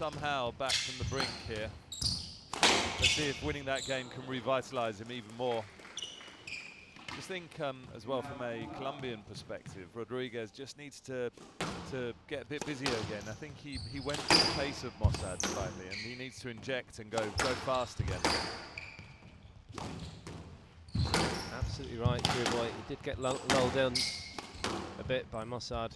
somehow back from the brink here. Let's see if winning that game can revitalise him even more. Just think as well from a Colombian perspective, Rodriguez just needs to get a bit busier again. I think he went to the pace of Mosaad slightly, and he needs to inject and go fast again. Absolutely right, Boy. He did get lulled in a bit by Mosaad.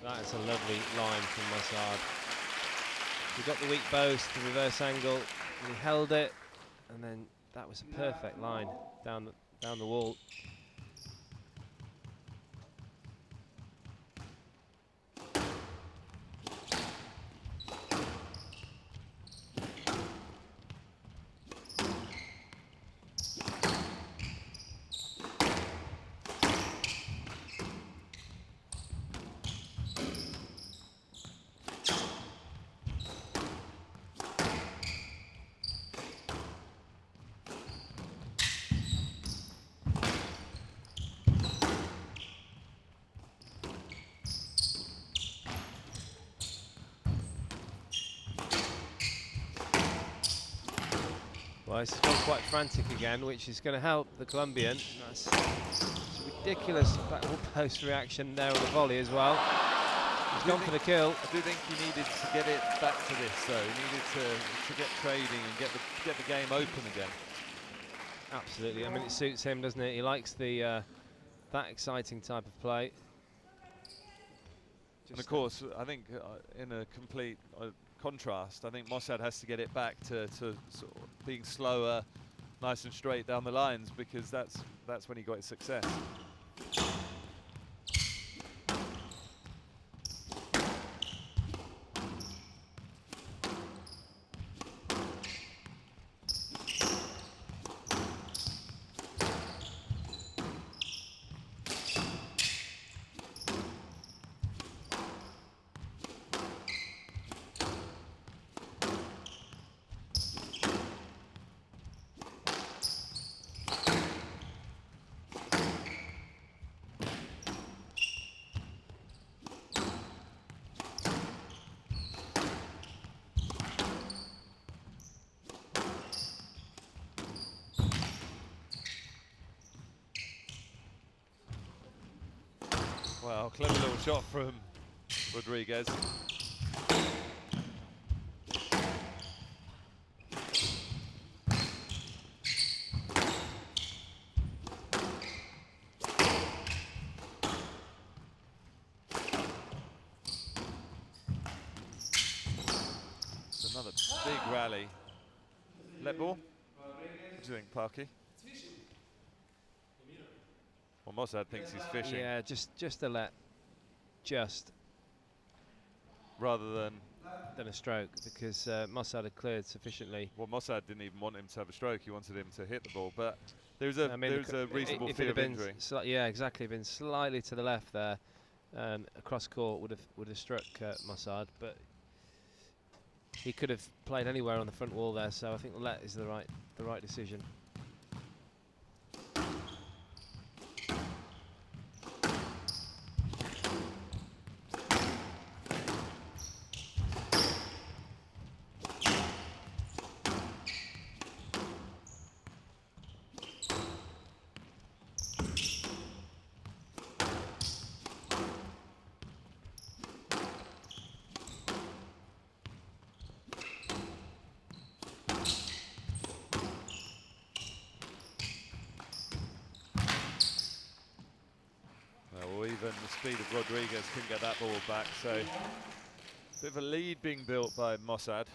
That's a lovely line from Mosaad. He got the weak boast, the reverse angle, and he held it, and then that was a perfect line down the wall. Well, it's gone quite frantic again, which is going to help the Colombian. That's a ridiculous backward post reaction there on the volley as well. He's gone for the kill. I do think he needed to get it back to this, though. He needed to get trading and get the game open again. Absolutely. I mean, it suits him, doesn't it? He likes the that exciting type of play. And of course, I think in a complete contrast, I think Mosaad has to get it back to sort of being slower, nice and straight down the lines, because that's when he got his success. Well, clever little shot from Rodriguez. It's another big rally. Let ball. What do you think, Parky? Well, Mosaad thinks he's fishing. Yeah, just a let. Just. Rather than a stroke, because Mosaad had cleared sufficiently. Well, Mosaad didn't even want him to have a stroke. He wanted him to hit the ball, but there's a reasonable fear of injury. Yeah, exactly. Been slightly to the left there, across court would have struck Mosaad, but he could have played anywhere on the front wall there. So I think the let is the right decision. Even the speed of Rodriguez couldn't get that ball back, so bit of a lead being built by Mosaad.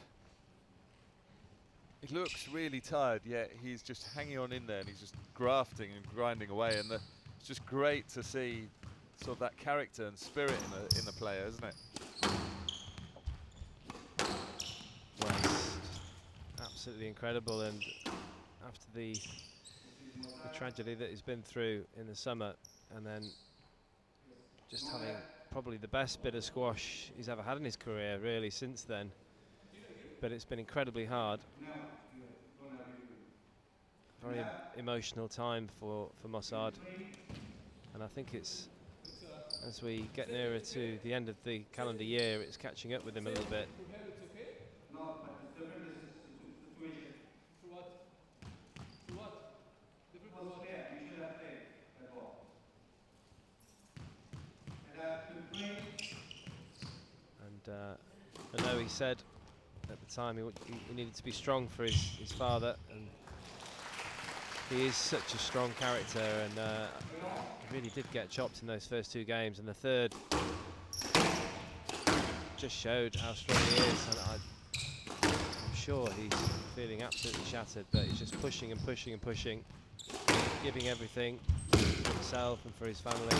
He looks really tired, yet he's just hanging on in there and he's just grafting and grinding away, and it's just great to see sort of that character and spirit in the player, isn't it? Well, it's absolutely incredible, and after the the tragedy that he's been through in the summer, and then just having probably the best bit of squash he's ever had in his career, really, since then. But it's been incredibly hard. Very emotional time for Mosaad, and I think it's, as we get nearer to the end of the calendar year, it's catching up with him a little bit. And I know he said at the time he needed to be strong for his father, and he is such a strong character, and he really did get chopped in those first 2 games, and the third just showed how strong he is, and I'm sure he's feeling absolutely shattered, but he's just pushing and pushing and pushing, giving everything for himself and for his family.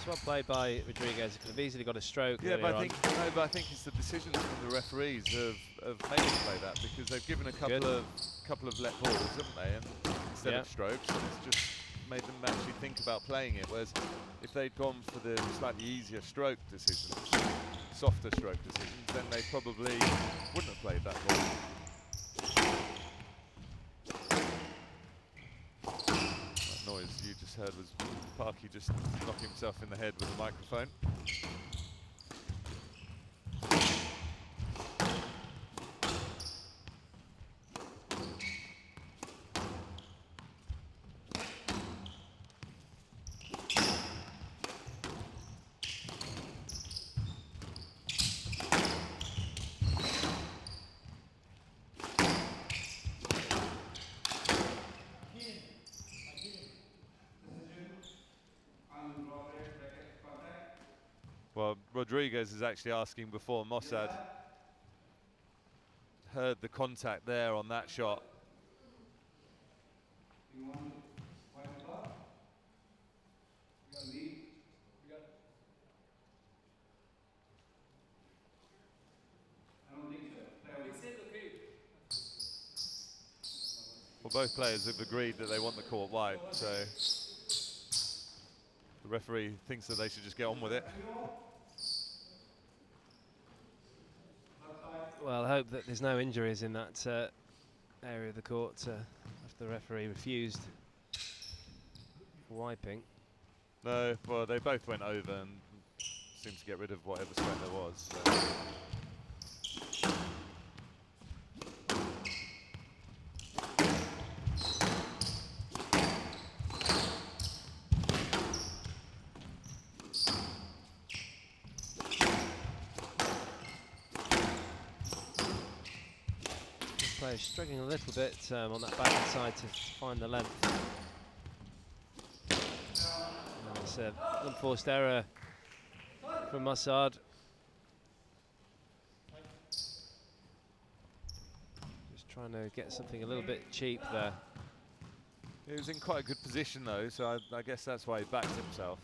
Well played by Rodriguez. Could have easily got a stroke. Yeah, but I think it's the decisions from the referees have made him play that, because they've given a couple of let balls, haven't they? And instead of strokes, and it's just made them actually think about playing it. Whereas if they'd gone for the slightly easier stroke decisions, softer stroke decisions, then they probably wouldn't have played that ball. Noise you just heard was Parky just knocking himself in the head with a microphone. Well, Rodriguez is actually asking before Mosaad heard the contact there on that shot. Well, both players have agreed that they want the court wide, so the referee thinks that they should just get on with it. Well, I hope that there's no injuries in that area of the court after the referee refused wiping. No, well, they both went over and seemed to get rid of whatever sweat there was. So. Players struggling a little bit on that backhand side to find the length. And it's an unforced error from Mosaad. Just trying to get something a little bit cheap there. He was in quite a good position though, so I guess that's why he backed himself.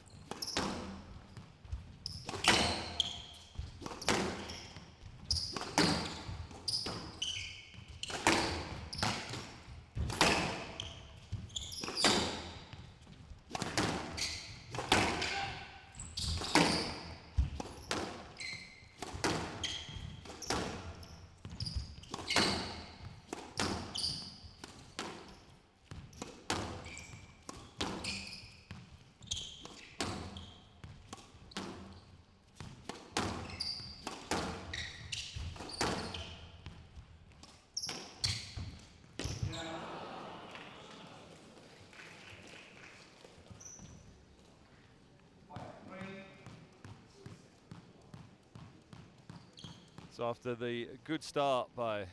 So after the good start by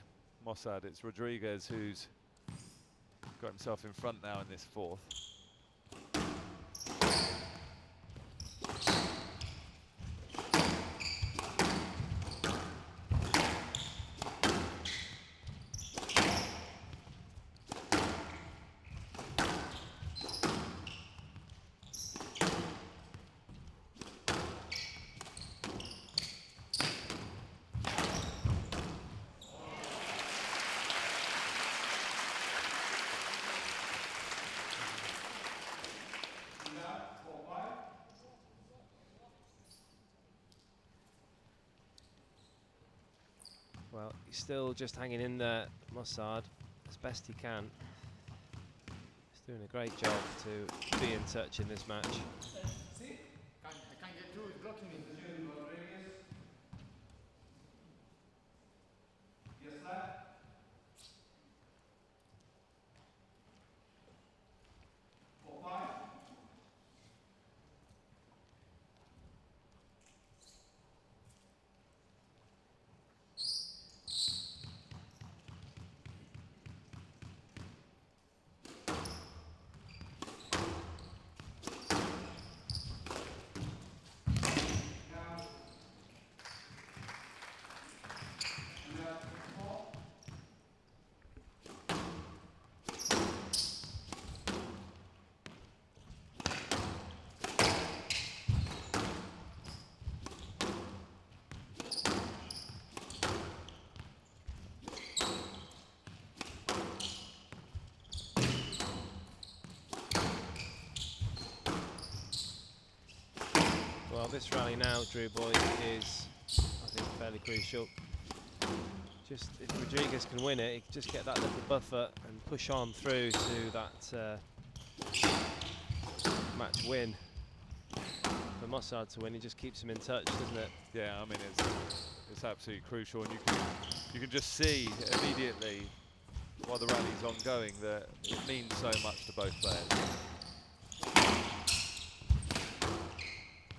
Mosaad, it's Rodriguez who's got himself in front now in this fourth. Well, he's still just hanging in there, Mosaad, as best he can. He's doing a great job to be in touch in this match. I can't get through, it's blocking me. Well, this rally now, Drew boys, is I think fairly crucial. Just if Rodriguez can win it, he can just get that little buffer and push on through to that match win. For Mosaad to win, he just keeps him in touch, doesn't it? Yeah, I mean it's absolutely crucial, and you can just see immediately while the rally's ongoing that it means so much to both players.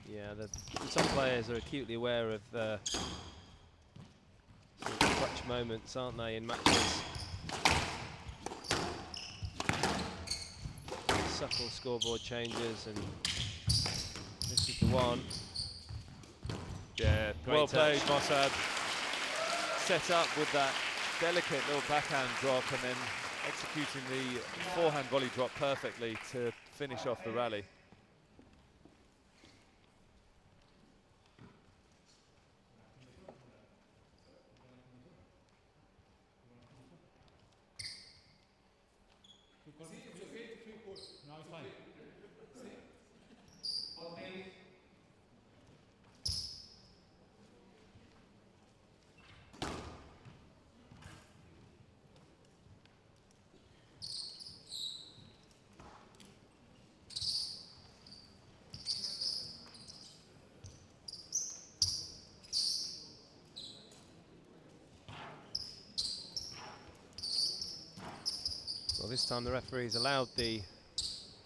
Yeah, the top players are acutely aware of sort of clutch moments, aren't they, in matches? Subtle scoreboard changes, and this is the one. Yeah, Great well touch. played, Mosaad. Set up with that delicate little backhand drop and then executing the forehand volley drop perfectly to finish off the rally. No, it's fine. Well, this time the referee's allowed the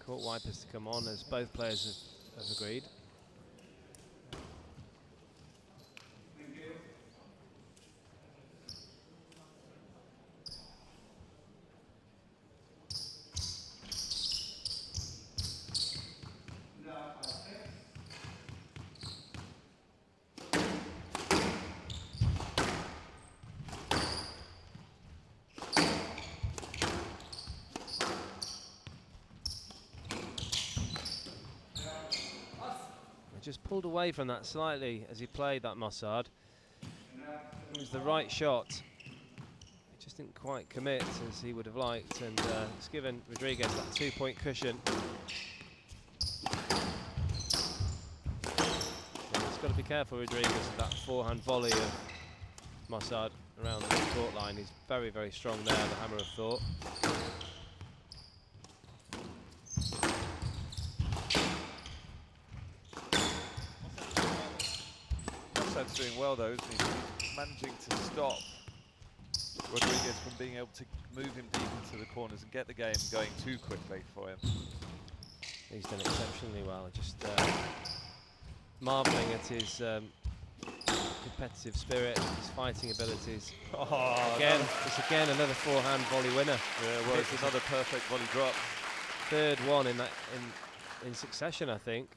court wipers to come on, as both players have agreed. Just pulled away from that slightly as he played that Mosaad. It was the right shot. He just didn't quite commit as he would have liked, and it's given Rodriguez that 2-point cushion. And he's got to be careful, Rodriguez, with that forehand volley of Mosaad around the court line. He's very, very strong there, the hammer of thought. Mosaad's doing well though, isn't he? He's managing to stop Rodriguez from being able to move him deep into the corners and get the game going too quickly for him. He's done exceptionally well, just marvelling at his competitive spirit, his fighting abilities. Oh, Again, it's again another forehand volley winner. yeah, well, it's another perfect volley drop. Third one in succession, I think.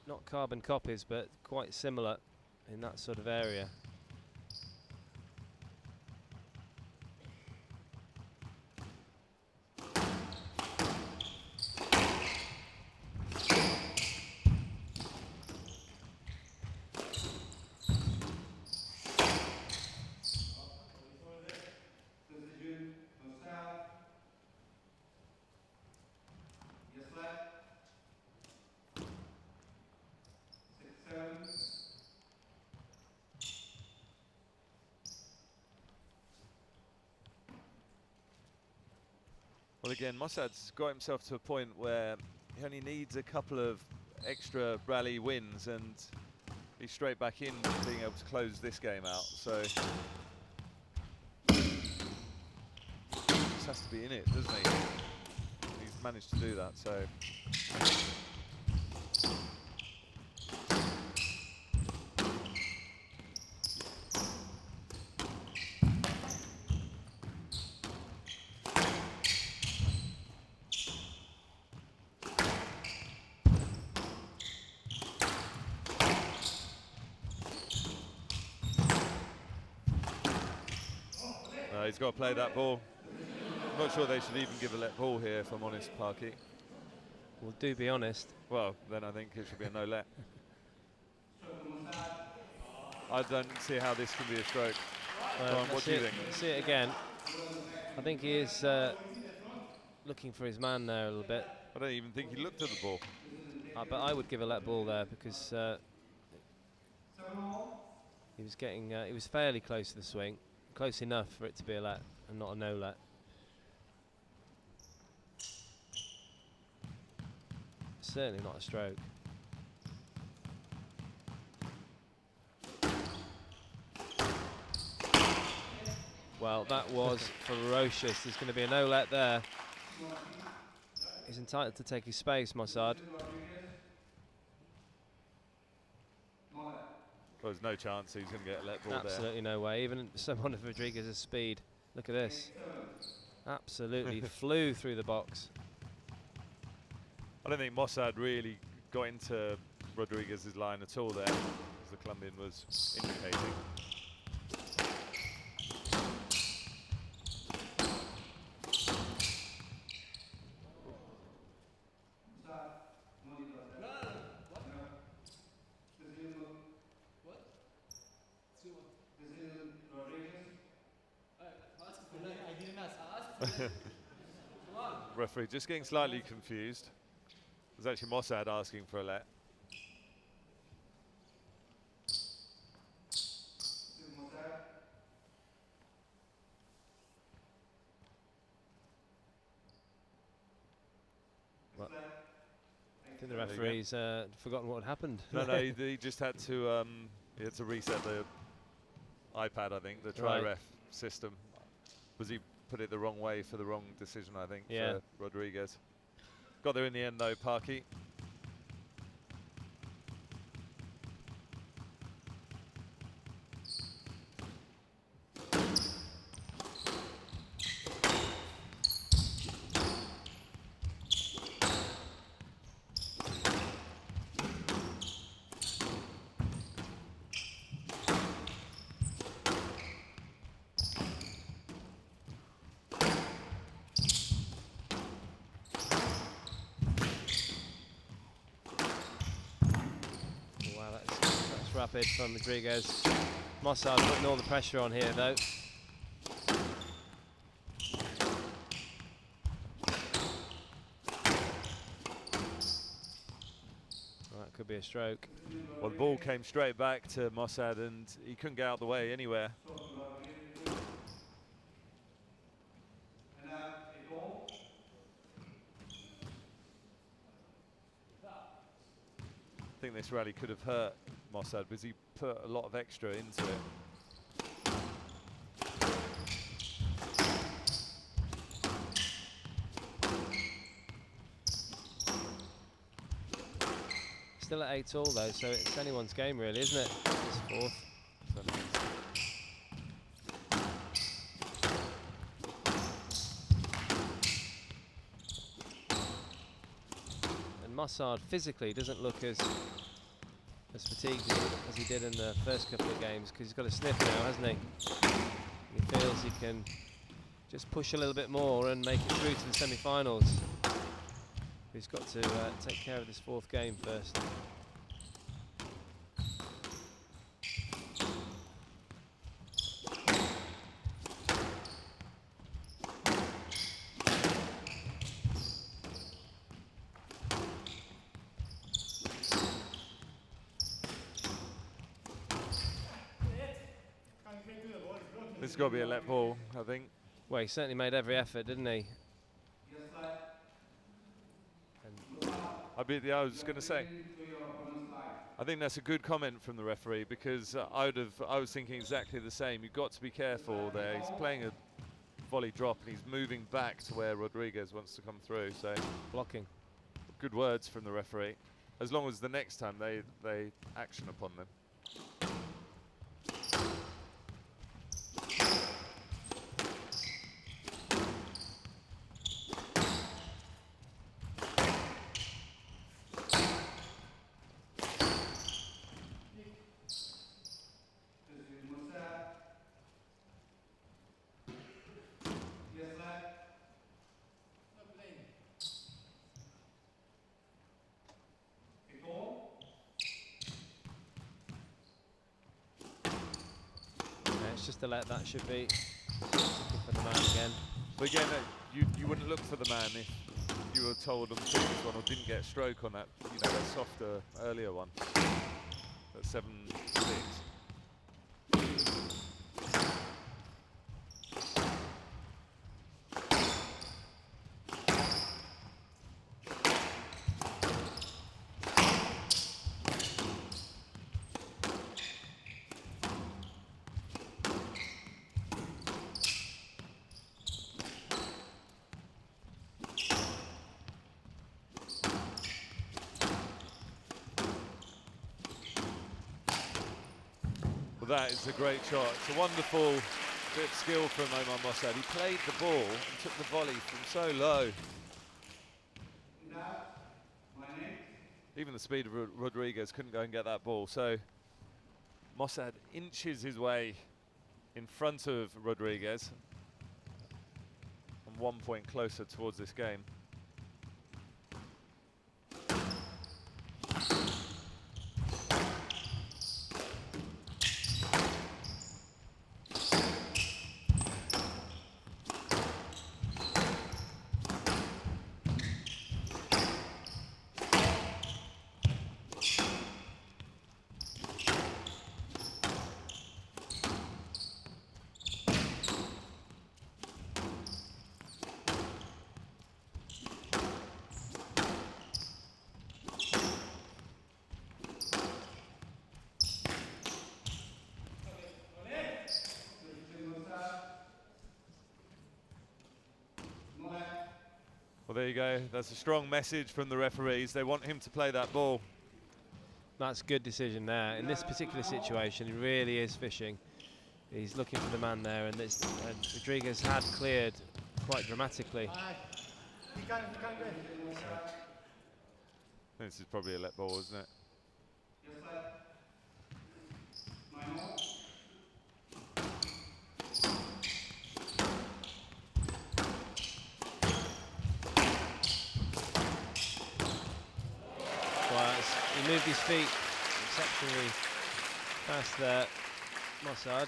Not carbon copies, but quite similar in that sort of area. Well, again, Mosaad's got himself to a point where he only needs a couple of extra rally wins and he's straight back in being able to close this game out. So just has to be in it, doesn't he? He's managed to do that, so. He's got to play that ball. I'm not sure they should even give a let ball here, if I'm honest, Parky. Well, do be honest. Well, then I think it should be a no let. I don't see how this can be a stroke. What do you think? Let's see it again. I think he is looking for his man there a little bit. I don't even think he looked at the ball. But I would give a let ball there because he was getting, he was fairly close to the swing. Close enough for it to be a let and not a no let. Certainly not a stroke. Well, that was ferocious. There's going to be a no let there. He's entitled to take his space, Mosaad. Well, there's no chance he's going to get a let ball there. Absolutely no way. Even someone of Rodriguez's speed. Look at this. Absolutely flew through the box. I don't think Mosaad really got into Rodriguez's line at all there, as the Colombian was indicating. Referee just getting slightly confused. It was actually Mosaad asking for a let. Well, I think the referee's forgotten what had happened. No, he just had to reset the iPad, I think, the tri-ref system. Was he put it the wrong way for the wrong decision, I think, for Rodriguez. Got there in the end, though, Parky. Rapid from Rodriguez. Mosaad putting all the pressure on here though. Well, that could be a stroke. Well, the ball came straight back to Mosaad and he couldn't get out of the way anywhere. I think this rally could have hurt Mosaad because he put a lot of extra into it. Still at 8-all though, so it's anyone's game really, isn't it? This fourth. And Mosaad physically doesn't look as fatigued as he did in the first couple of games because he's got a sniff now, hasn't he? He feels he can just push a little bit more and make it through to the semi-finals. He's got to take care of this fourth game first. This has got to be a let ball, I think. Well, he certainly made every effort, didn't he? I was going to say, I think that's a good comment from the referee, because I was thinking exactly the same. You've got to be careful there. He's playing a volley drop and he's moving back to where Rodriguez wants to come through. So Blocking. good words from the referee, as long as the next time they action upon them. It's just a let, that should be. Looking for the man again. But again, you wouldn't look for the man if you were told on the previous one or didn't get a stroke on that, that softer earlier one. That's 7-6. That is a great shot. It's a wonderful bit of skill from Omar Mosaad. He played the ball and took the volley from so low. Even the speed of Rodriguez couldn't go and get that ball. So Mosaad inches his way in front of Rodriguez and 1 point closer towards this game. Well, there you go. That's a strong message from the referees. They want him to play that ball. That's a good decision there. In this particular situation, he really is fishing. He's looking for the man there, and Rodriguez had cleared quite dramatically. This is probably a let ball, isn't it? He moved his feet exceptionally fast there, Mosaad.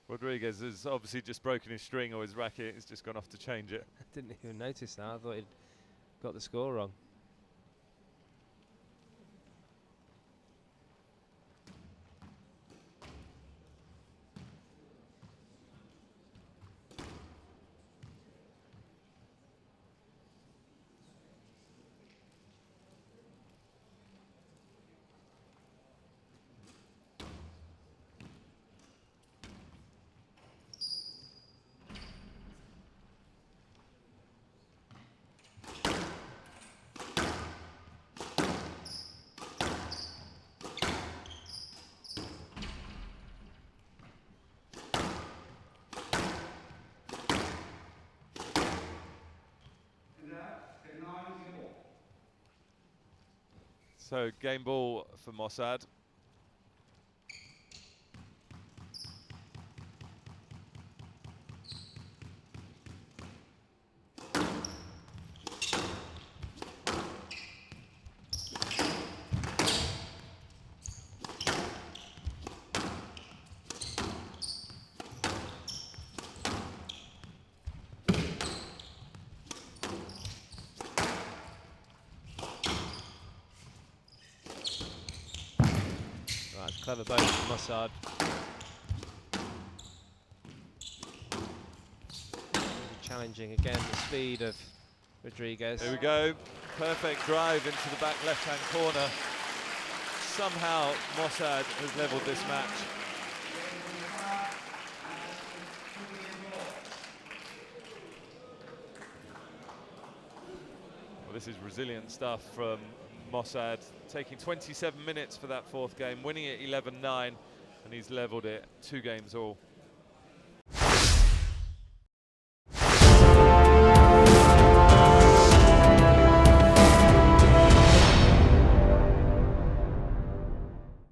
Rodriguez has obviously just broken his string or his racket. He's just gone off to change it. I didn't even notice that. I thought he'd got the score wrong. So game ball for Mosaad. Clever boat from Mosaad. challenging again the speed of Rodriguez. Here we go. Perfect drive into the back left-hand corner. Somehow Mosaad has levelled this match. Well, this is resilient stuff from Mosaad, taking 27 minutes for that fourth game, winning it 11-9, and he's levelled it 2 games all.